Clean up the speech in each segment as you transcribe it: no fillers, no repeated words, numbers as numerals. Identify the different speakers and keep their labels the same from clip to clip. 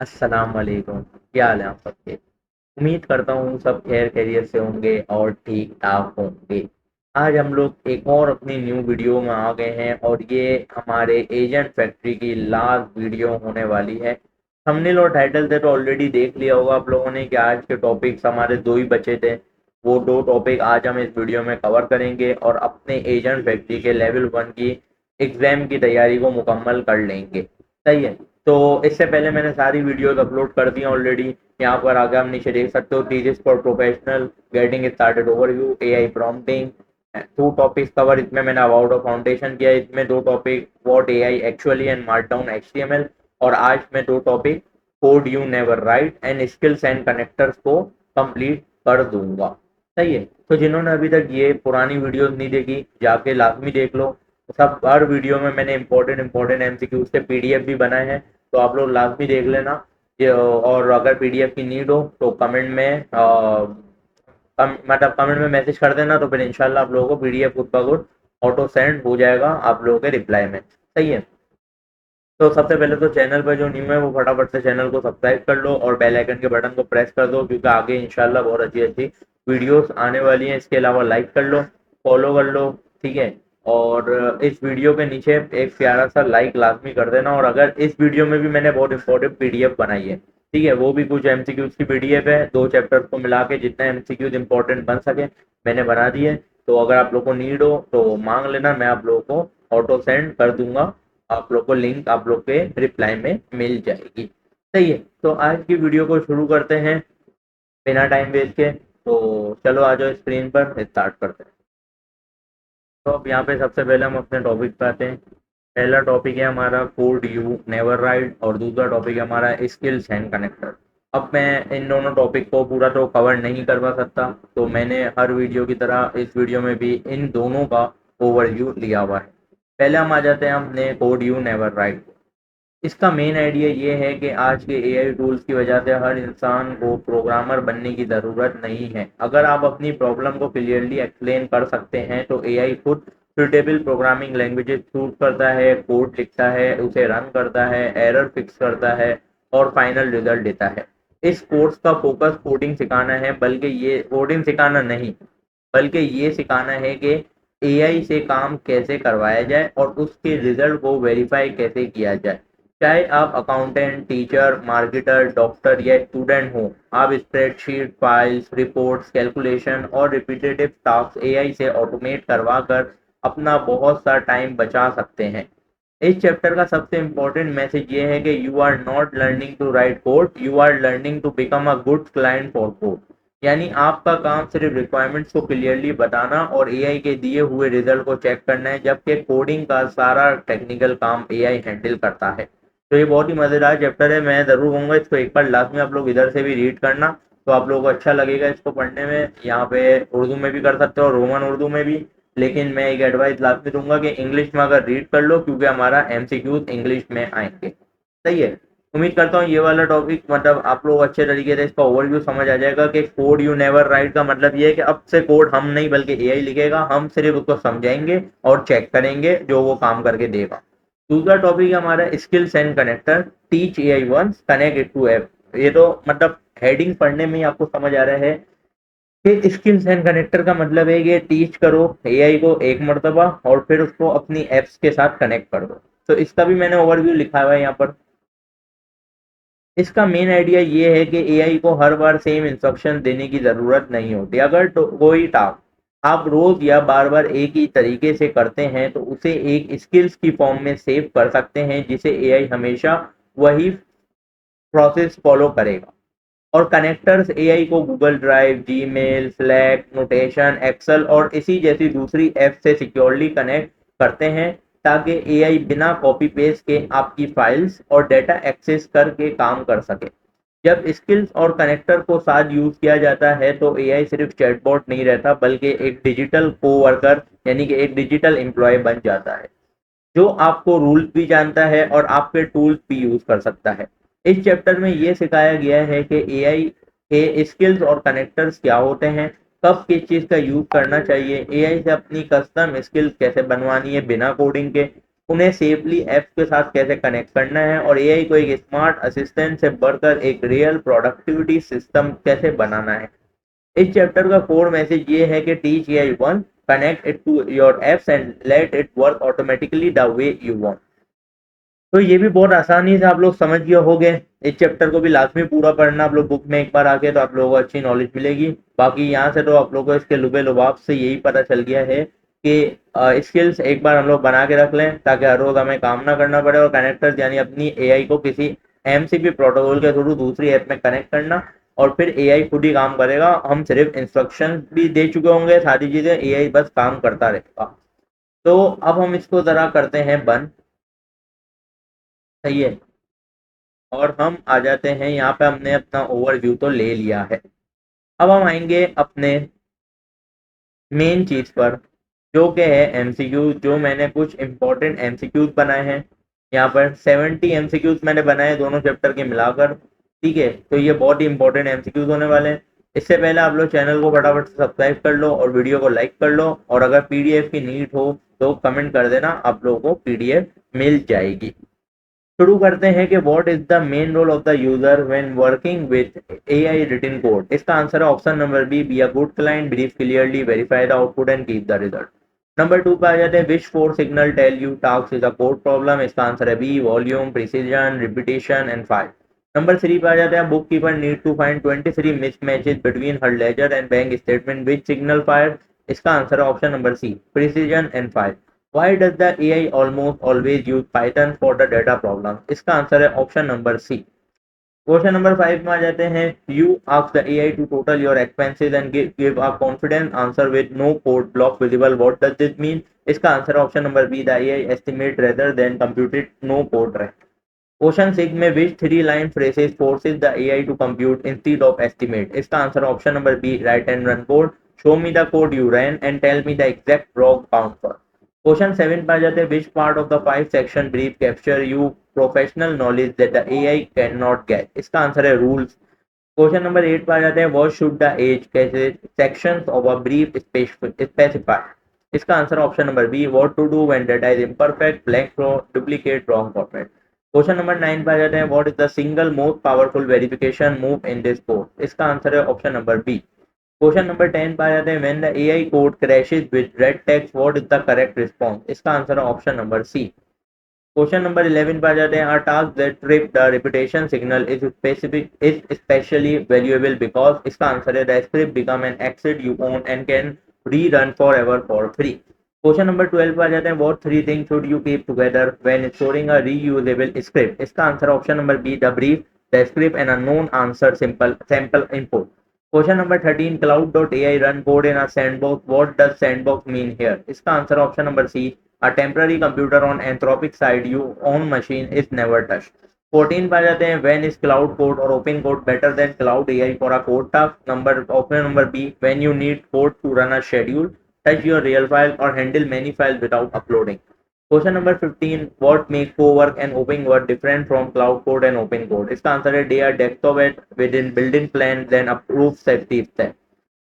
Speaker 1: अस्सलाम वालेकुम। क्या हाल है आप सबके? उम्मीद करता हूँ सब खैर खैरियत से होंगे और ठीक ठाक होंगे। आज हम लोग एक और अपनी न्यू वीडियो में आ गए हैं और ये हमारे एजेंट फैक्ट्री की लास्ट वीडियो होने वाली है। थंबनेल और टाइटल से तो ऑलरेडी देख लिया होगा आप लोगों ने कि आज के टॉपिक्स हमारे दो ही बचे थे। वो दो टॉपिक आज हम इस वीडियो में कवर करेंगे और अपने एजेंट फैक्ट्री के लेवल 1 की एग्जाम की तैयारी को मुकम्मल कर लेंगे। सही है। तो इससे पहले मैंने सारी वीडियोस अपलोड कर दी ऑलरेडी। यहाँ पर आगे आप नीचे देख सकते हो, thesis for professional, getting started overview, AI prompting, to topics cover. इसमें मैंने अबाउट ऑफ फाउंडेशन किया, इसमें दो topic what AI actually and markdown HTML. और आज मैं दो topic code you never write and skills and connectors को कंप्लीट कर दूंगा। सही है। तो जिन्होंने अभी तक ये पुरानी वीडियोस नहीं देखी जाके लाजमी देख लो। सब हर वीडियो में मैंने इंपॉर्टेंट इंपॉर्टेंट एमसीक्यू से पीडीएफ भी बनाए हैं, तो आप लोग लाजमी देख लेना। और अगर पीडीएफ की नीड हो तो कमेंट में मतलब कमेंट में मैसेज कर देना, तो फिर इंशाल्लाह आप लोगों को पीडीएफ खुद ब खुद ऑटो सेंड हो जाएगा आप लोगों के रिप्लाई में। सही है। तो सबसे पहले तो चैनल पर जो न्यू है वो फटाफट से चैनल को सब्सक्राइब कर लो और बेल आइकन के बटन को प्रेस कर दो, क्योंकि आगे इंशाल्लाह बहुत अच्छी अच्छी वीडियोस आने वाली हैं। इसके अलावा लाइक कर लो, फॉलो कर लो। ठीक है। और इस वीडियो के नीचे एक प्यारा सा लाइक लाजमी कर देना। और अगर इस वीडियो में भी मैंने बहुत इंपॉर्टेंट पीडीएफ बनाई है, ठीक है, वो भी कुछ एमसीक्यूज की पीडीएफ है, दो चैप्टर्स को मिला के जितने एमसीक्यूज इंपॉर्टेंट बन सके मैंने बना दिए। तो अगर आप लोग को नीड हो तो मांग लेना, मैं आप लोगों को ऑटो सेंड कर दूंगा। आप लोग को लिंक आप लोग के रिप्लाई में मिल जाएगी। सही है। तो आज की वीडियो को शुरू करते हैं बिना टाइम वेस्ट के। तो चलो आ जाओ, स्क्रीन पर स्टार्ट करते हैं। तो अब यहाँ पे सबसे पहले हम अपने टॉपिक पे आते हैं। पहला टॉपिक है हमारा कोड यू नेवर राइट और दूसरा टॉपिक है हमारा स्किल्स एंड कनेक्टर। अब मैं इन दोनों टॉपिक को पूरा तो कवर नहीं करवा सकता, तो मैंने हर वीडियो की तरह इस वीडियो में भी इन दोनों का ओवरव्यू लिया हुआ है। पहले हम आ जाते हैं अपने कोड यू नेवर राइट। इसका मेन आइडिया ये है कि आज के एआई टूल्स की वजह से हर इंसान को प्रोग्रामर बनने की ज़रूरत नहीं है। अगर आप अपनी प्रॉब्लम को क्लियरली एक्सप्लेन कर सकते हैं तो एआई खुद सुटेबल प्रोग्रामिंग लैंग्वेजेस चूज करता है, कोड लिखता है, उसे रन करता है, एरर फिक्स करता है और फाइनल रिजल्ट देता है। इस कोर्स का फोकस कोडिंग सिखाना है, बल्कि ये कोडिंग सिखाना नहीं, बल्कि ये सिखाना है कि एआई से काम कैसे करवाया जाए और उसके रिजल्ट को वेरीफाई कैसे किया जाए। चाहे आप अकाउंटेंट, टीचर, मार्केटर, डॉक्टर या स्टूडेंट हो, आप स्प्रेडशीट, फाइल्स, रिपोर्ट्स, कैलकुलेशन और रिपीटेटिव टास्क एआई से ऑटोमेट करवा कर अपना बहुत सा टाइम बचा सकते हैं। इस चैप्टर का सबसे इम्पोर्टेंट मैसेज ये है कि you are not learning to write code, you are learning to become a good client for code. यानी आपका काम सिर्फ रिक्वायरमेंट्स को क्लियरली बताना और एआई के दिए हुए रिजल्ट को चेक करना है, जबकि कोडिंग का सारा टेक्निकल काम एआई हैंडल करता है। तो ये बहुत ही मजेदार चैप्टर है, मैं जरूर कहूंगा इसको एक बार लाजमी आप लोग इधर से भी रीड करना, तो आप लोगों को अच्छा लगेगा इसको पढ़ने में। यहाँ पे उर्दू में भी कर सकते हो, रोमन उर्दू में भी, लेकिन मैं एक एडवाइस लाजमी दूंगा कि इंग्लिश में अगर रीड कर लो, क्योंकि हमारा एमसीक्यूज इंग्लिश में आएंगे। सही है। उम्मीद करता हूँ ये वाला टॉपिक मतलब आप लोग अच्छे तरीके से इसका ओवरव्यू समझ आ जाएगा कि कोड यू नेवर राइट का मतलब ये है कि अब से कोड हम नहीं बल्कि एआई लिखेगा, हम सिर्फ उसको समझाएंगे और चेक करेंगे जो वो काम करके देगा। दूसरा टॉपिक है हमारा skills and connector, teach AI once connect it to app. ये तो मतलब हेडिंग पढ़ने में ही आपको समझ आ रहा है कि स्किल्स एंड कनेक्टर का मतलब है कि टीच करो एआई को एक मर्तबा और फिर उसको अपनी एप्स के साथ कनेक्ट कर दो। तो इसका भी मैंने ओवरव्यू लिखा हुआ है यहाँ पर। इसका मेन आइडिया ये है कि एआई को हर बार सेम इंस्ट्रक्शन देने की जरूरत नहीं होती। अगर तो कोई टास्क आप रोज या बार बार एक ही तरीके से करते हैं तो उसे एक स्किल्स की फॉर्म में सेव कर सकते हैं, जिसे एआई हमेशा वही प्रोसेस फॉलो करेगा। और कनेक्टर्स एआई को Google Drive, Gmail, Slack, Notion, Excel और इसी जैसी दूसरी ऐप से सिक्योरली कनेक्ट करते हैं, ताकि एआई बिना कॉपी पेस्ट के आपकी फाइल्स और डेटा एक्सेस करके काम कर सके। जब स्किल्स और कनेक्टर को साथ यूज किया जाता है तो एआई सिर्फ चैटबॉट नहीं रहता, बल्कि एक डिजिटल कोवर्कर यानी कि एक डिजिटल एम्प्लॉय बन जाता है, जो आपको रूल्स भी जानता है और आपके टूल्स भी यूज कर सकता है। इस चैप्टर में ये सिखाया गया है कि एआई के स्किल्स और कनेक्टर्स क्या होते हैं, कब किस चीज का यूज करना चाहिए, एआई से अपनी कस्टम स्किल्स कैसे बनवानी है बिना कोडिंग के, उन्हें सेफली ऐप्स के साथ कैसे कनेक्ट करना है और एआई को एक स्मार्ट असिस्टेंट से बढ़कर एक रियल प्रोडक्टिविटी सिस्टम कैसे बनाना है। इस चैप्टर का कोर मैसेज ये है कि teach AI one, connect it to your apps and let it work automatically the way you want. तो ये भी बहुत आसानी से आप लोग समझ गए होंगे। इस चैप्टर को भी लाजमी पूरा पढ़ना आप लोग बुक में एक बार आके, तो आप लोगों को अच्छी नॉलेज मिलेगी। बाकी यहाँ से तो आप लोगों को इसके लुबे लुबाब से यही पता चल गया है कि स्किल्स एक बार हम लोग बना के रख लें ताकि हर रोज हमें काम ना करना पड़े। और कनेक्टर्स यानी अपनी एआई को किसी एमसीपी प्रोटोकॉल के थ्रू दूसरी ऐप में कनेक्ट करना, और फिर एआई खुद ही काम करेगा। हम सिर्फ इंस्ट्रक्शन भी दे चुके होंगे, सारी चीजें, एआई बस काम करता रहेगा। तो अब हम इसको जरा करते हैं बंद। सही है। और हम आ जाते हैं यहाँ पे, हमने अपना ओवरव्यू तो ले लिया है। अब हम आएंगे अपने मेन चीज पर, जो कि है एमसीक्यू। जो मैंने कुछ इंपॉर्टेंट एमसीक्यूज बनाए हैं। यहाँ पर 70 एमसीक्यूज मैंने बनाए दोनों चैप्टर के मिलाकर। ठीक है, तो ये बहुत ही इंपॉर्टेंट एमसीक्यूज होने वाले हैं। इससे पहले आप लोग चैनल को फटाफट से सब्सक्राइब कर लो और वीडियो को लाइक कर लो, और अगर पीडीएफ की नीड हो तो कमेंट कर देना, आप लोगों को पीडीएफ मिल जाएगी। शुरू करते हैं कि what is the main role of the user when working with AI written code. इसका आंसर है option number B a good client, brief clearly, verify the output and keep the result. Number 2 पे आ जाते हैं, which four signal tell you task is a code problem. इसका answer है B volume, precision, repetition and file. Number 3 पे आ जाते हैं, bookkeeper need to find 23 mismatches between her ledger and bank statement, which signal fire. इसका answer है option number C, precision and file. Why does the AI almost always use Python for the data problem? इसका answer है option number C. Question number 5 में आ जाते हैं, you ask the AI to total your expenses and give a confident answer with no code block visible, what does this mean. इसका answer है option number B, the AI estimate rather than computed, no code रहे। Question 6 में, which three line phrases forces the AI to compute instead of estimate. इसका answer है option number B, write and run code, show me the code you run and tell me the exact raw count for. Question 7 पे आ जाते हैं, which part of the 5 section brief capture you professional knowledge that the AI can not get. इसका answer है rules. Question number 8 पे आ जाते हैं, what should the edge cases sections of a brief specify. इसका answer option number B, what to do when data is imperfect, blank row, duplicate, wrong format. Question number 9 पे आ जाते हैं, what is the single most powerful verification move in this code. इसका answer है option number B. Question number 10 पे आ जाते हैं, when the AI code crashes with red text, what is the correct response. इसका आंसर है option number C. Question number 11 पे आ जाते हैं, अ task that trip the repetition signal is specially valuable because. इसका आंसर है, the script become an asset you own and can rerun forever for free. Question number 12 पे आ जाते हैं, what three things should you keep together when storing a reusable script. इसका answer option number B, the brief, the script and a known answer simple sample input. Question number 13, cloud.ai run code in a sandbox, what does sandbox mean here। इसका answer option number C, a temporary computer on Anthropic side you own machine is never touched। 14 पे आ जाते हैं, when is cloud code और open code better than cloud AI for a code task। Option number B, when you need code to run a schedule, touch your real file or handle many files without uploading। Question number 15, what make cowork and open work different from Claude code and open code. इसका answer है, they are desktop at with in building plan then approve safety step.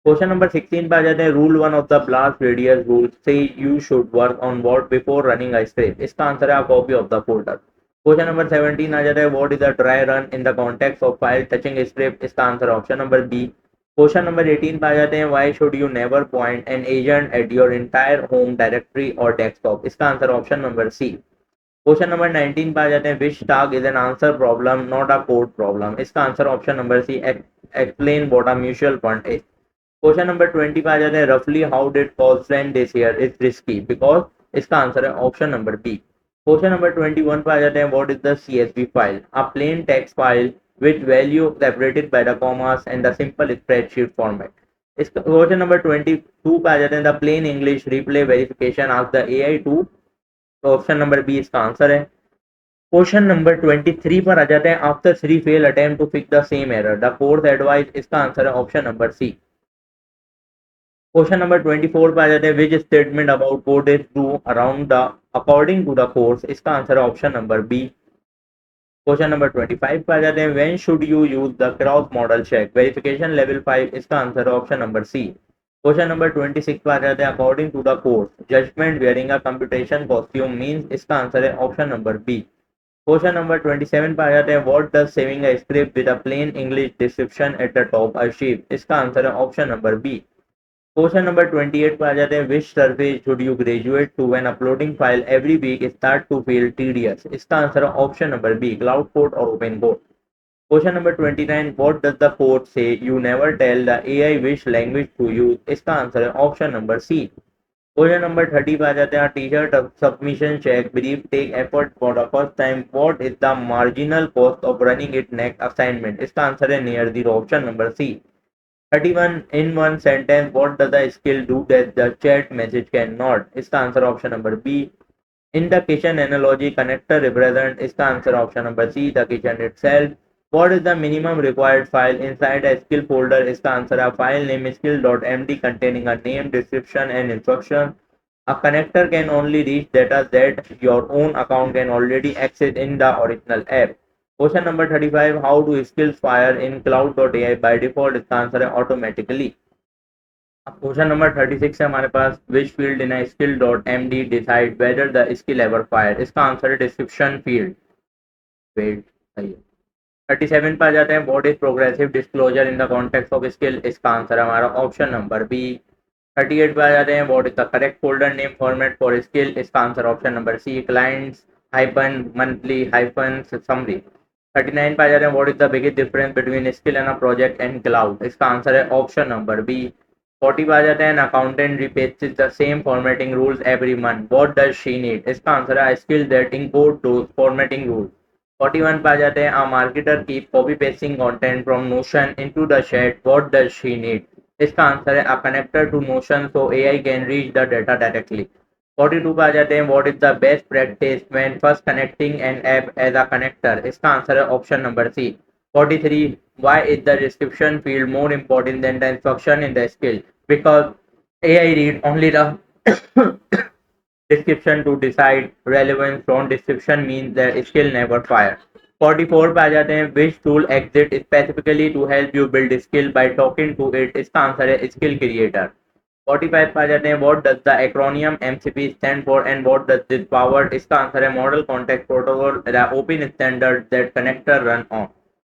Speaker 1: Question number 16 पे आ जाते हैं, rule one of the blast radius rule say you should work on word before running a script. इसका answer है, a copy of the folder. Question number 17 आ जाता है, what is a dry run in the context of file touching script. इसका answer option number B. Question number 18 पे आ जाते हैं, why should you never point an agent at your entire home directory और desktop. इसका answer option number C. Question number 19 पे आ जाते हैं, which task is an answer problem not a code problem. इसका answer option number C, explain what a mutual fund is. Question number 20 पे आ जाते हैं, रफली how did poll trend this year is risky because. इसका answer है option number B. Question number 21 पे आ जाते हैं, what is the CSV file, a plain text file with value separated by the commas and the simple spreadsheet format। इसका question number 22 पे आ जाते हैं, the plain English replay verification ask the AI to. Option number B इसका answer है। Question number 23 पर आ जाते हैं, after three fail attempt to fix the same error the fourth advice. इसका आंसर है option number C. Question number 24 पे आ जाते हैं, which statement about code is true around the according to the course. इसका आंसर है option number B. Question number 25 पे आ जाते हैं, when should you use the cross model check verification level 5। इसका आंसर है option number C. Question number 26 पर आ जाते हैं। According to the court judgement wearing a computation costume means, इसका आंसर है option number B. Question number 27 पर आ जाते हैं। What does saving a script with a plain English description eight the top achieve, इसका आंसर है option number B. Question number 28 पर आ जाते हैं। Which service should you graduate to when uploading file every week start to feel tedious, इसका answer है option number B, Claude code और open code. Question number 29, what does the code say you never tell the AI which language to use, इसका answer है option number C. Question number 30 पे आ जाते हैं। Teacher submission check brief take effort for the first time, what is the marginal cost of running it next assignment, इसका answer है near zero, option number C. 31, in one sentence what does the skill do that the chat message cannot, इसका answer option number B. In the kitchen analogy, connector represent, इसका answer option number C, the kitchen itself. What is the minimum required file inside a skill folder, इसका answer है file name skill.md containing a name, description and instruction. A connector can only reach data that your own account can already access in the original app. Question number 35, how do skills fire in cloud.ai by default, इसका answer है automatically. Question number 36 है हमारे पास। Which field in skill dot M D decide whether the skill ever fire, इसका answer है description field field सही है। 37 पर आ जाते हैं। What is progressive disclosure in the context of skill, इसका आंसर है हमारा ऑप्शन नंबर बी। 38 पर आ जाते हैं। What is the correct folder name format for skill, इसका answer option number C, clients hyphen monthly hyphen summary. 39 पर आ जाते हैं। What is the biggest difference between skill and a project and Claude, इसका आंसर है option number B. 40 पे आ जाते हैं। Accountant repeats the same formatting rules every month. What does she need? इसका आंसर है skill that encode those formatting rules. 41 पे आ जाते हैं। A marketer keep copy pasting content from Notion into the chat. What does she need? इसका answer है a connector to Notion so AI can reach the data directly. 42 पे आ जाते हैं। What is the best practice when first connecting an app as a connector? इसका answer है option number C. 43, why is the description field more important than the instruction in the skill? Because AI read only the description to decide relevance from description means the skill never fire. 44 पे आ जाते हैं। which tool exists specifically to help you build skill by talking to it, इसका answer है skill creator। 45 पे आ जाते हैं। what does the acronym MCP stand for and what does this power, इसका आंसर है model context protocol, the open standard that connector run on।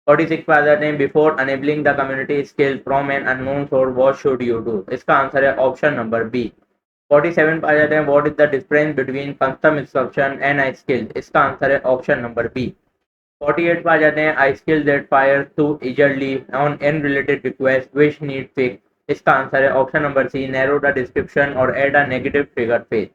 Speaker 1: 46 पे आ जाते हैं। Before enabling the community skill from an unknown source what should you do, इसका answer है option number B. 47 पे आ जाते हैं। What is the difference between custom instruction and a skill, इसका आंसर है ऑप्शन नंबर बी। 48 पे आ जाते हैं। A skill that fire too eagerly on unrelated request which need fix, इसका आंसर है option number C, narrow the description और add a negative trigger page.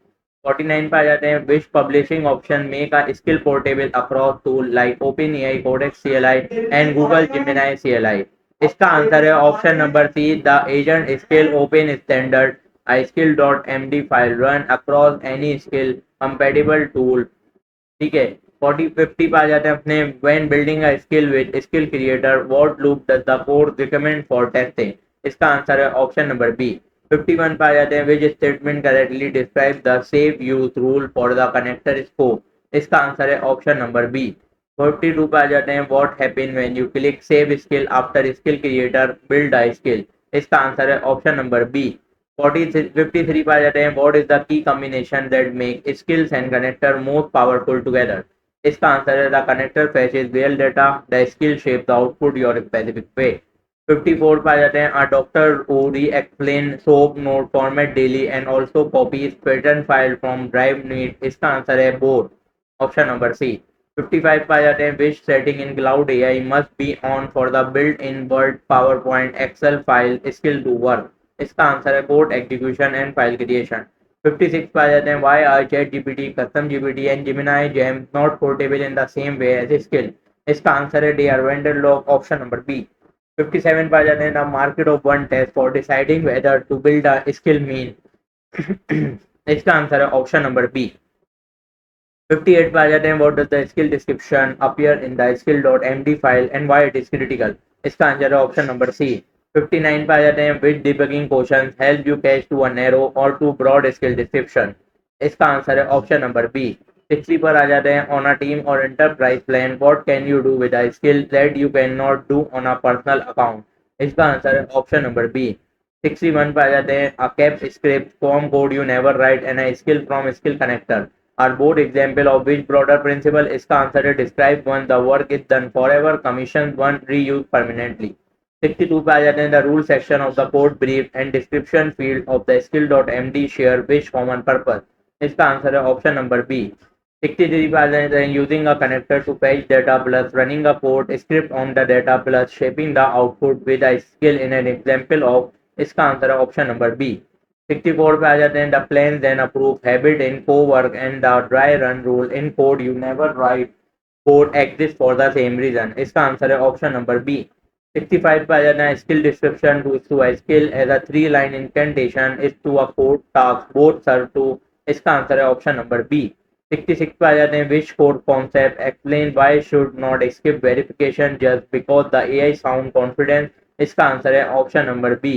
Speaker 1: 49 पे आ जाते हैं। Which publishing option make a skill portable across tool like OpenAI Codex CLI and Google Gemini CLI, इसका answer है option number C, the agent skill open standard a skill dot M D file run across any skill compatible tool. ठीक है। 40-50 पे आ जाते हैं अपने। When building a skill with skill creator what loop does the code recommend for testing, इसका answer है option number B. 51 पे आ जाते हैं। Which statement correctly describe the save use rule for the connector scope, इसका answer है option number B. 42 पे आ जाते हैं। What happen when you click save skill after skill creator build a skill, इसका आंसर है ऑप्शन नंबर बी। 53 पे आ जाते हैं। What is the key combination that make skills and connector most powerful together, इसका आंसर है the connector fetches real data the skill shape the output your specific way. 54 पे आ जाते हैं। A doctor who re explain SOAP note format daily and also copies pattern file from drive neat, इसका answer है both, option number C. 55 पे आ जाते हैं। Which setting in cloud AI must be on for the built in word power point Excel file skill to work, इसका answer है code execution and file creation. 56 पे आ जाते हैं। Why are ChatGPT custom GPT and Gemini gem not portable in the same way as skill, इसका answer है D R vendor lock, option number B. 57 पे आ जाते हैं। The market of one test for deciding whether to build a skill mean, इसका answer है option number B. 58 पे आ जाते हैं। What does the skill description appear in the skill dot M D file and why it is critical, इसका answer है option number C. 59 पे आ जाते हैं। Which debugging question help you catch too a narrow or too broad skill description, इसका answer है option number B. 60 पर आ जाते हैं। On a team or enterprise plan what can you do with a skill that you can not do on a personal account, इसका answer है option number B. 61 पे आ जाते हैं, a cap script form code you never write and a skill from skill connector are both example of which broader principle. इसका answer है describe one the work is done forever, commission one reuse permanently. 62 पे आ जाते हैं, the rule section of the code brief and description field of the skill dot md share which common purpose. इसका answer है option number B. 63 पे आ जाते हैं, using a connector to fetch data plus running a code script on the data plus shaping the output with a skill in an example of. इसका answer है option number B. 64 पे आ जाते हैं, the plan then approve habit in Cowork and the dry run rule in code you never write code exist for the same reason. इसका answer है option number B. 65 पे आ जाना है, skill description to a skill as a 3 line incantation is to a code task both serve to. इसका answer है option number B. 66 पे आ जाते हैं, which code concept explain why should not skip verification just because the AI sound confidence. इसका answer है option number B.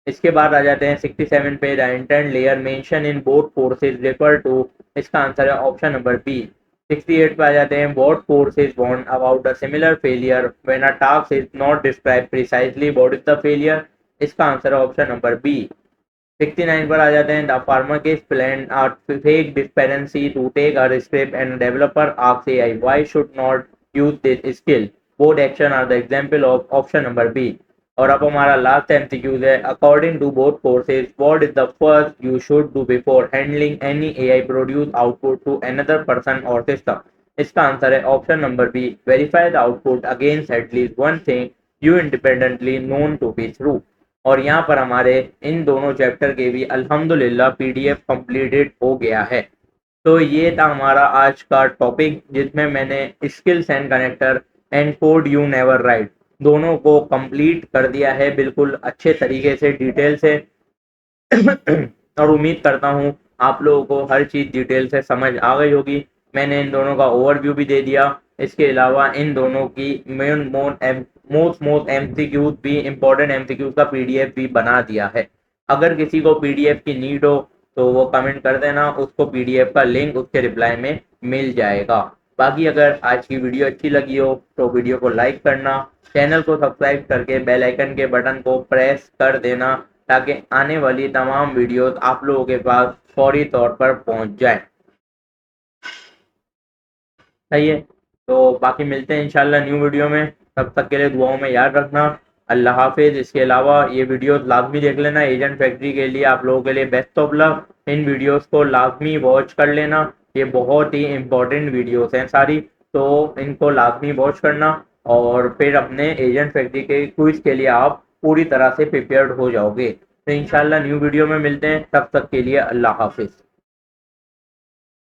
Speaker 1: इसके बाद आ जाते हैं 67 पे, the intent layer mention in both courses refer to. इसका आंसर है ऑप्शन नंबर बी। 68 पे आ जाते हैं, what force is warned about a similar failure when a task is not described precisely what is the failure। इसका answer है option number B. 69 पर आ जाते हैं, the farmer case plan are fake discrepancy to take a script and developer asks AI why should not use this skill both action are the example of. Option number B. और अब हमारा last MCQs है, according to both courses what is the first you should do before handling any AI produce output to another person और system. इसका answer है option number B, verify the output against at least one thing you independently known to be true. और यहाँ पर हमारे इन दोनों chapter के भी अल्हम्दुलिल्लाह पीडीएफ कंप्लीटेड हो गया है। तो ये था हमारा आज का टॉपिक, जिसमें मैंने skills and connector and code you never right दोनों को कंप्लीट कर दिया है बिल्कुल अच्छे तरीके से, डिटेल से। और उम्मीद करता हूँ आप लोगों को हर चीज़ डिटेल से समझ आ गई होगी। मैंने इन दोनों का ओवरव्यू भी दे दिया। इसके अलावा इन दोनों की मोस्ट एमसीक्यूज भी, इम्पोर्टेंट एमसीक्यूज का पीडीएफ भी बना दिया है। अगर किसी को पीडीएफ की नीड हो तो वो कमेंट कर देना, उसको पीडीएफ का लिंक उसके रिप्लाई में मिल जाएगा। बाकी अगर आज की वीडियो अच्छी लगी हो तो वीडियो को लाइक करना, चैनल को सब्सक्राइब करके बेल आइकन के बटन को प्रेस कर देना, ताकि आने वाली तमाम वीडियोस आप लोगों के पास फौरी तौर पर पहुंच जाए। सही है, तो बाकी मिलते हैं इंशाल्लाह न्यू वीडियो में। तब तक के लिए दुआओं में याद रखना। अल्लाह हाफिज। इसके अलावा ये वीडियोस लाजमी देख लेना, एजेंट फैक्ट्री के लिए आप लोगों के लिए best of luck. In videos को लाजमी वॉच कर लेना, ये बहुत ही इंपॉर्टेंट वीडियोस हैं सारी, तो इनको लाजमी वॉच करना और फिर अपने एजेंट फैक्ट्री के क्विज के लिए आप पूरी तरह से प्रिपेयर्ड हो जाओगे। तो इंशाल्लाह न्यू वीडियो में मिलते हैं, तब तक के लिए अल्लाह हाफिज।